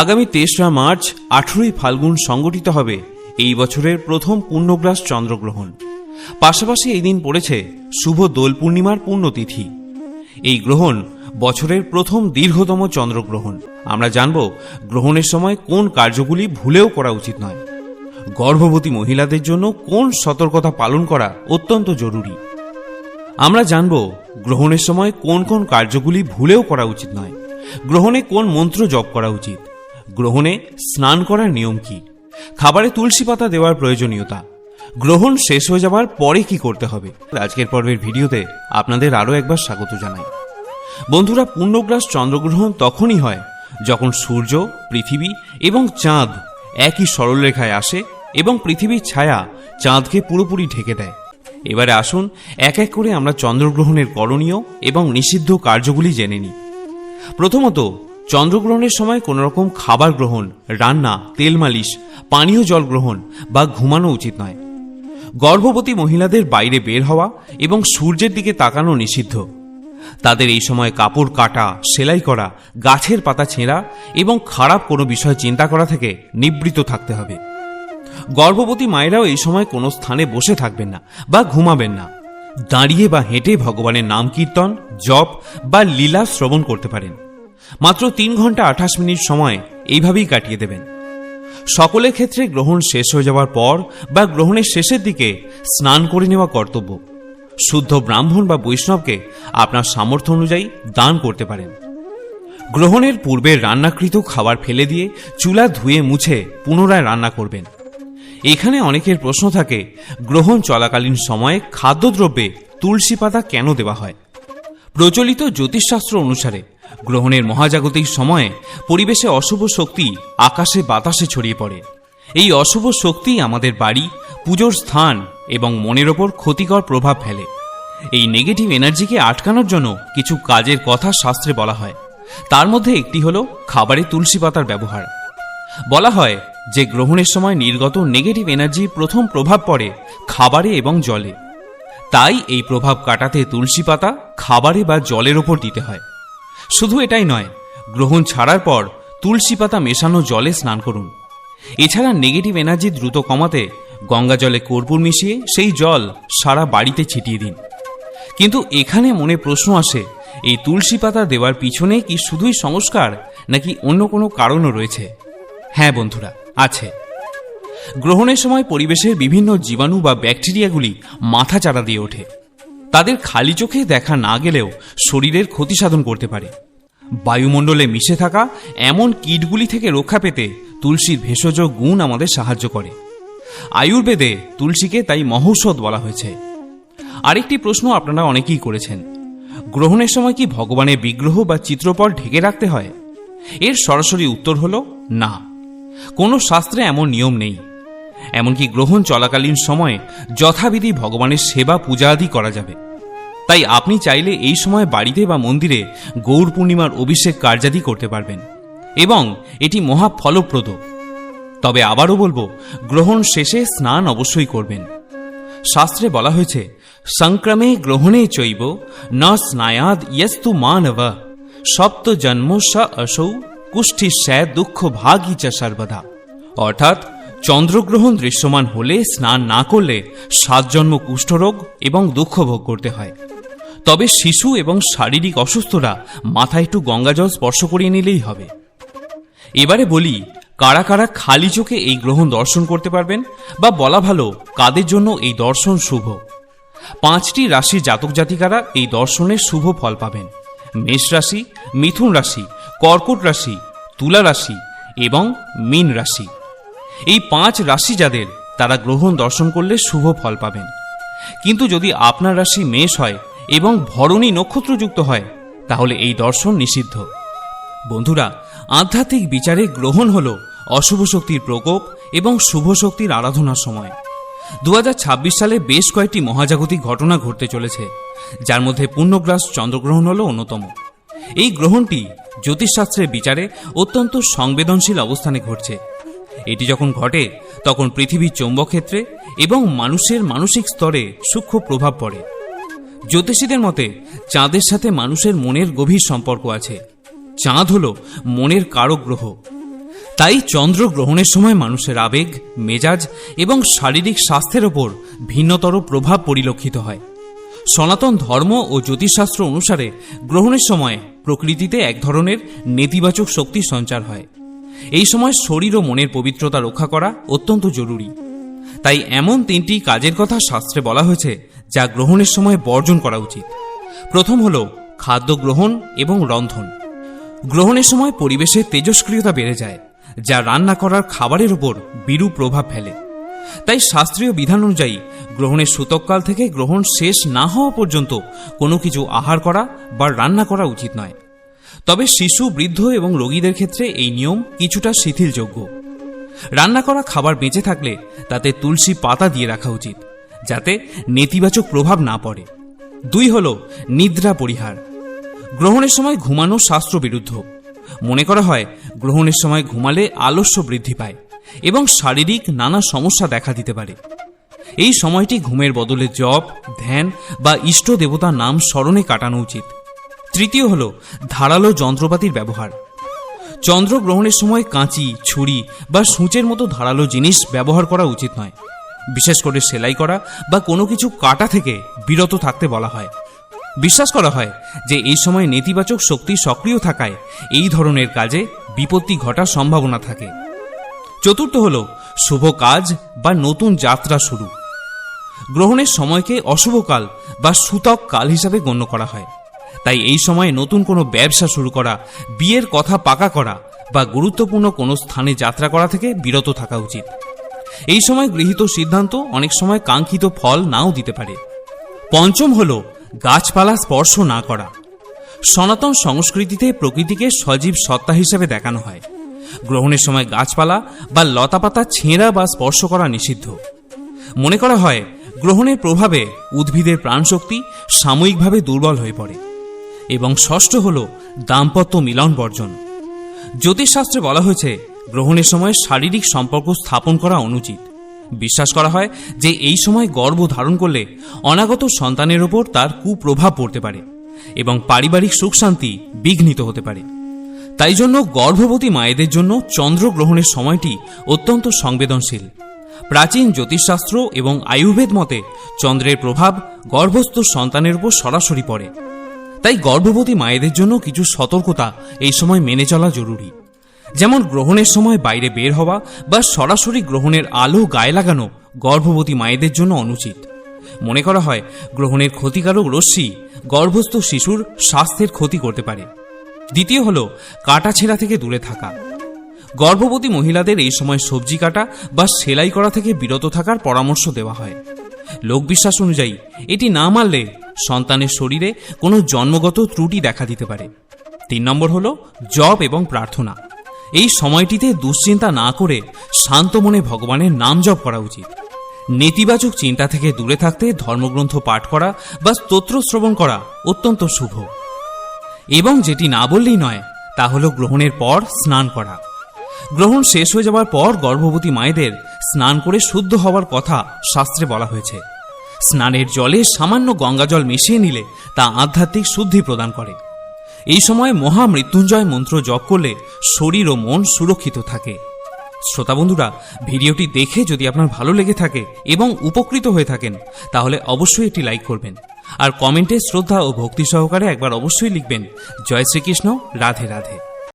আগামী ৩রা মার্চ 18ই ফাল্গুন সংগঠিত হবে এই বছরের প্রথম পূর্ণগ্রাস চন্দ্রগ্রহণ। পাশাপাশি এই দিন পড়েছে শুভ দোল পূর্ণিমার পুণ্যতিথি। এই গ্রহণ বছরের প্রথম দীর্ঘতম চন্দ্রগ্রহণ। আমরা জানব গ্রহণের সময় কোন কার্যগুলি ভুলেও করা উচিত নয়, গর্ভবতী মহিলাদের জন্য কোন সতর্কতা পালন করা অত্যন্ত জরুরি। আমরা জানব গ্রহণের সময় কোন কোন কার্যগুলি ভুলেও করা উচিত নয়, গ্রহণে কোন মন্ত্র জপ করা উচিত, গ্রহণে স্নান করার নিয়ম কি, খাবারে তুলসী পাতা দেওয়ার প্রয়োজনীয়তা, গ্রহণ শেষ হয়ে যাবার পরে কি করতে হবে। আজকের পর্বের ভিডিওতে আপনাদের আরও একবার স্বাগত জানাই। বন্ধুরা, পূর্ণগ্রাস চন্দ্রগ্রহণ তখনই হয় যখন সূর্য, পৃথিবী এবং চাঁদ একই সরলরেখায় আসে এবং পৃথিবীর ছায়া চাঁদকে পুরোপুরি ঢেকে দেয়। এবারে আসুন এক এক করে আমরা চন্দ্রগ্রহণের করণীয় এবং নিষিদ্ধ কার্যগুলি জেনে নিই। প্রথমত, চন্দ্রগ্রহণের সময় কোনো রকম খাবার গ্রহণ, রান্না, তেল মালিশ, পানীয় জল গ্রহণ বা ঘুমানো উচিত নয়। গর্ভবতী মহিলাদের বাইরে বের হওয়া এবং সূর্যের দিকে তাকানো নিষিদ্ধ। তাদের এই সময় কাপড় কাটা, সেলাই করা, গাছের পাতা ছেঁড়া এবং খারাপ কোনো বিষয় চিন্তা করা থেকে নিবৃত্ত থাকতে হবে। গর্ভবতী মায়েরাও এই সময় কোনো স্থানে বসে থাকবেন না বা ঘুমাবেন না। দাঁড়িয়ে বা হেঁটে ভগবানের নাম কীর্তন, জপ বা লীলা শ্রবণ করতে পারেন। মাত্র 3 ঘন্টা 28 মিনিট সময় এইভাবেই কাটিয়ে দেবেন। সকলের ক্ষেত্রে গ্রহণ শেষ হয়ে যাওয়ার পর বা গ্রহণের শেষের দিকে স্নান করে নেওয়া কর্তব্য। শুদ্ধ ব্রাহ্মণ বা বৈষ্ণবকে আপনার সামর্থ্য অনুযায়ী দান করতে পারেন। গ্রহণের পূর্বে রান্নাকৃত খাবার ফেলে দিয়ে চুলা ধুয়ে মুছে পুনরায় রান্না করবেন। এখানে অনেকের প্রশ্ন থাকে, গ্রহণ চলাকালীন সময়ে খাদ্যদ্রব্যে তুলসী পাতা কেন দেওয়া হয়? প্রচলিত জ্যোতিষশাস্ত্র অনুসারে গ্রহণের মহাজাগতিক সময়ে পরিবেশে অশুভ শক্তি আকাশে বাতাসে ছড়িয়ে পড়ে। এই অশুভ শক্তি আমাদের বাড়ি, পুজোর স্থান এবং মনের ওপর ক্ষতিকর প্রভাব ফেলে। এই নেগেটিভ এনার্জিকে আটকানোর জন্য কিছু কাজের কথা শাস্ত্রে বলা হয়। তার মধ্যে একটি হল খাবারে তুলসী পাতার ব্যবহার। বলা হয় যে গ্রহণের সময় নির্গত নেগেটিভ এনার্জির প্রথম প্রভাব পড়ে খাবারে এবং জলে। তাই এই প্রভাব কাটাতে তুলসী পাতা খাবারে বা জলের ওপর দিতে হয়। শুধু এটাই নয়, গ্রহণ ছাড়ার পর তুলসী পাতা মেশানো জলে স্নান করুন। এছাড়া নেগেটিভ এনার্জি দ্রুত কমাতে গঙ্গা জলে কর্পূর মিশিয়ে সেই জল সারা বাড়িতে ছিটিয়ে দিন। কিন্তু এখানে মনে প্রশ্ন আসে, এই তুলসী পাতা দেওয়ার পিছনে কি শুধুই সংস্কার নাকি অন্য কোনো কারণও রয়েছে? হ্যাঁ বন্ধুরা, আছে। গ্রহণের সময় পরিবেশের বিভিন্ন জীবাণু বা ব্যাকটেরিয়াগুলি মাথা চাড়া দিয়ে ওঠে। তাদের খালি চোখে দেখা না গেলেও শরীরের ক্ষতি সাধন করতে পারে। বায়ুমণ্ডলে মিশে থাকা এমন কীটগুলি থেকে রক্ষা পেতে তুলসীর ভেষজ গুণ আমাদের সাহায্য করে। আয়ুর্বেদে তুলসীকে তাই মহৌষধ বলা হয়েছে। আরেকটি প্রশ্ন আপনারা অনেকেই করেছেন, গ্রহণের সময় কি ভগবানের বিগ্রহ বা চিত্রপট ঢেকে রাখতে হয়? এর সরাসরি উত্তর হল না, কোনো শাস্ত্রে এমন নিয়ম নেই। এমনকি গ্রহণ চলাকালীন সময়ে যথাবিধি ভগবানের সেবা পূজা আদি করা যাবে। তাই আপনি চাইলে এই সময় বাড়িতে বা মন্দিরে গৌর পূর্ণিমার অভিষেক কার্যাদি করতে পারবেন এবং এটি মহা ফলপ্রদ। তবে আবারও বলবো, গ্রহণ শেষে স্নান অবশ্যই করবেন। শাস্ত্রে বলা হয়েছে, সংক্রমে গ্রহণে চৈব ন স্নায়াদ ইয়স্তু মানব সপ্ত জন্ম স অসৌ কুষ্ঠিস্যায় দুঃখ ভাগী চ সর্বদা। অর্থাৎ চন্দ্রগ্রহণ দৃশ্যমান হলে স্নান না করলে 7 জন্ম কুষ্ঠরোগ এবং দুঃখ ভোগ করতে হয়। তবে শিশু এবং শারীরিক অসুস্থরা মাথায় একটু গঙ্গাজল স্পর্শ করিয়ে নিলেই হবে। এবারে বলি, কারা কারা খালি চোখে এই গ্রহণ দর্শন করতে পারবেন, বা বলা ভালো কাদের জন্য এই দর্শন শুভ। 5টি রাশির জাতক জাতিকারা এই দর্শনের শুভ ফল পাবেন: মেষ রাশি, মিথুন রাশি, কর্কট রাশি, তুলা রাশি এবং মীন রাশি। এই 5 রাশি যাদের, তারা গ্রহণ দর্শন করলে শুভ ফল পাবেন। কিন্তু যদি আপনার রাশি মেষ হয় এবং ভরণী নক্ষত্রযুক্ত হয়, তাহলে এই দর্শন নিষিদ্ধ। বন্ধুরা, আধ্যাত্মিক বিচারে গ্রহণ হল অশুভ শক্তির প্রকোপ এবং শুভ শক্তির আরাধনার সময়। 2026 সালে বেশ কয়েকটি মহাজাগতিক ঘটনা ঘটতে চলেছে, যার মধ্যে পূর্ণগ্রাস চন্দ্রগ্রহণ হল অন্যতম। এই গ্রহণটি জ্যোতিষশাস্ত্রের বিচারে অত্যন্ত সংবেদনশীল অবস্থানে ঘটছে। এটি যখন ঘটে তখন পৃথিবীর চৌম্বক ক্ষেত্রে এবং মানুষের মানসিক স্তরে সূক্ষ্ম প্রভাব পড়ে। জ্যোতিষীদের মতে চাঁদের সাথে মানুষের মনের গভীর সম্পর্ক আছে। চাঁদ হল মনের কারক গ্রহ। তাই চন্দ্রগ্রহণের সময় মানুষের আবেগ, মেজাজ এবং শারীরিক স্বাস্থ্যের ওপর ভিন্নতর প্রভাব পরিলক্ষিত হয়। সনাতন ধর্ম ও জ্যোতিষশাস্ত্র অনুসারে গ্রহণের সময় প্রকৃতিতে এক ধরনের নেতিবাচক শক্তি সঞ্চার হয়। এই সময় শরীর ও মনের পবিত্রতা রক্ষা করা অত্যন্ত জরুরি। তাই এমন 3টি কাজের কথা শাস্ত্রে বলা হয়েছে যা গ্রহণের সময় বর্জন করা উচিত। প্রথম হল খাদ্য গ্রহণ এবং রন্ধন। গ্রহণের সময় পরিবেশে তেজস্ক্রিয়তা বেড়ে যায়, যা রান্না করার খাবারের উপর বিরূপ প্রভাব ফেলে। তাই শাস্ত্রীয় বিধান অনুযায়ী গ্রহণের সূতককাল থেকে গ্রহণ শেষ না হওয়া পর্যন্ত কোনো কিছু আহার করা বা রান্না করা উচিত নয়। তবে শিশু, বৃদ্ধ এবং রোগীদের ক্ষেত্রে এই নিয়ম কিছুটা শিথিলযোগ্য। রান্না করা খাবার বেঁচে থাকলে তাতে তুলসী পাতা দিয়ে রাখা উচিত, যাতে নেতিবাচক প্রভাব না পড়ে। 2 হল নিদ্রা পরিহার। গ্রহণের সময় ঘুমানো শাস্ত্রবিরুদ্ধ। মনে করা হয় গ্রহণের সময় ঘুমালে আলস্য বৃদ্ধি পায় এবং শারীরিক নানা সমস্যা দেখা দিতে পারে। এই সময়টি ঘুমের বদলে জপ, ধ্যান বা ইষ্ট দেবতার নাম স্মরণে কাটানো উচিত। 3 হল ধারালো যন্ত্রপাতির ব্যবহার। চন্দ্রগ্রহণের সময় কাঁচি, ছুরি বা সূঁচের মতো ধারালো জিনিস ব্যবহার করা উচিত নয়। বিশেষ করে সেলাই করা বা কোনো কিছু কাটা থেকে বিরত থাকতে বলা হয়। বিশ্বাস করা হয় যে এই সময় নেতিবাচক শক্তি সক্রিয় থাকায় এই ধরনের কাজে বিপত্তি ঘটার সম্ভাবনা থাকে। 4 হল শুভ কাজ বা নতুন যাত্রা শুরু। গ্রহণের সময়কে অশুভকাল বা সূতক কাল হিসাবে গণ্য করা হয়। তাই এই সময়ে নতুন কোনো ব্যবসা শুরু করা, বিয়ের কথা পাকা করা বা গুরুত্বপূর্ণ কোনো স্থানে যাত্রা করা থেকে বিরত থাকা উচিত। এই সময় গৃহীত সিদ্ধান্ত অনেক সময় কাঙ্ক্ষিত ফল নাও দিতে পারে। 5 হল গাছপালা স্পর্শ না করা। সনাতন সংস্কৃতিতে প্রকৃতিকে সজীব সত্তা হিসেবে দেখানো হয়। গ্রহণের সময় গাছপালা বা লতাপাতা ছেঁড়া বা স্পর্শ করা নিষিদ্ধ। মনে করা হয় গ্রহণের প্রভাবে উদ্ভিদের প্রাণশক্তি সাময়িকভাবে দুর্বল হয়ে পড়ে। এবং 6 হল দাম্পত্য মিলন বর্জন। জ্যোতিষশাস্ত্রে বলা হয়েছে গ্রহণের সময় শারীরিক সম্পর্ক স্থাপন করা অনুচিত। বিশ্বাস করা হয় যে এই সময় গর্ভ ধারণ করলে অনাগত সন্তানের ওপর তার কুপ্রভাব পড়তে পারে এবং পারিবারিক সুখ শান্তি বিঘ্নিত হতে পারে। তাই জন্য গর্ভবতী মায়েদের জন্য চন্দ্রগ্রহণের সময়টি অত্যন্ত সংবেদনশীল। প্রাচীন জ্যোতিষশাস্ত্র এবং আয়ুর্বেদ মতে চন্দ্রের প্রভাব গর্ভস্থ সন্তানের উপর সরাসরি পড়ে। তাই গর্ভবতী মায়েদের জন্য কিছু সতর্কতা এই সময় মেনে চলা জরুরি। যেমন গ্রহণের সময় বাইরে বের হওয়া বা সরাসরি গ্রহণের আলো গায়ে লাগানো গর্ভবতী মায়েদের জন্য অনুচিত। মনে করা হয় গ্রহণের ক্ষতিকারক রশ্মি গর্ভস্থ শিশুর স্বাস্থ্যের ক্ষতি করতে পারে। 2 হল কাটাছেঁড়া থেকে দূরে থাকা। গর্ভবতী মহিলাদের এই সময় সবজি কাটা বা সেলাই করা থেকে বিরত থাকার পরামর্শ দেওয়া হয়। লোকবিশ্বাস অনুযায়ী এটি না মানলে সন্তানের শরীরে কোনো জন্মগত ত্রুটি দেখা দিতে পারে। 3 হল জপ এবং প্রার্থনা। এই সময়টিতে দুশ্চিন্তা না করে শান্ত মনে ভগবানের নাম জপ করা উচিত। নেতিবাচক চিন্তা থেকে দূরে থাকতে ধর্মগ্রন্থ পাঠ করা বা স্তোত্র শ্রবণ করা অত্যন্ত শুভ। এবং যেটি না বললেই নয় তা হল গ্রহণের পর স্নান করা। গ্রহণ শেষ হয়ে যাওয়ার পর গর্ভবতী মায়েদের স্নান করে শুদ্ধ হওয়ার কথা শাস্ত্রে বলা হয়েছে। স্নানের জলে সামান্য গঙ্গাজল মিশিয়ে নিলে তা আধ্যাত্মিক শুদ্ধি প্রদান করে। এই সময় মহামৃত্যুঞ্জয় মন্ত্র জপ করলে শরীর ও মন সুরক্ষিত থাকে। শ্রোতা বন্ধুরা, ভিডিওটি দেখে যদি আপনার ভালো লেগে থাকে এবং উপকৃত হয়ে থাকেন তাহলে অবশ্যই এটি লাইক করবেন আর কমেন্টে শ্রদ্ধা ও ভক্তি সহকারে একবার অবশ্যই লিখবেন জয় শ্রীকৃষ্ণ, রাধে রাধে।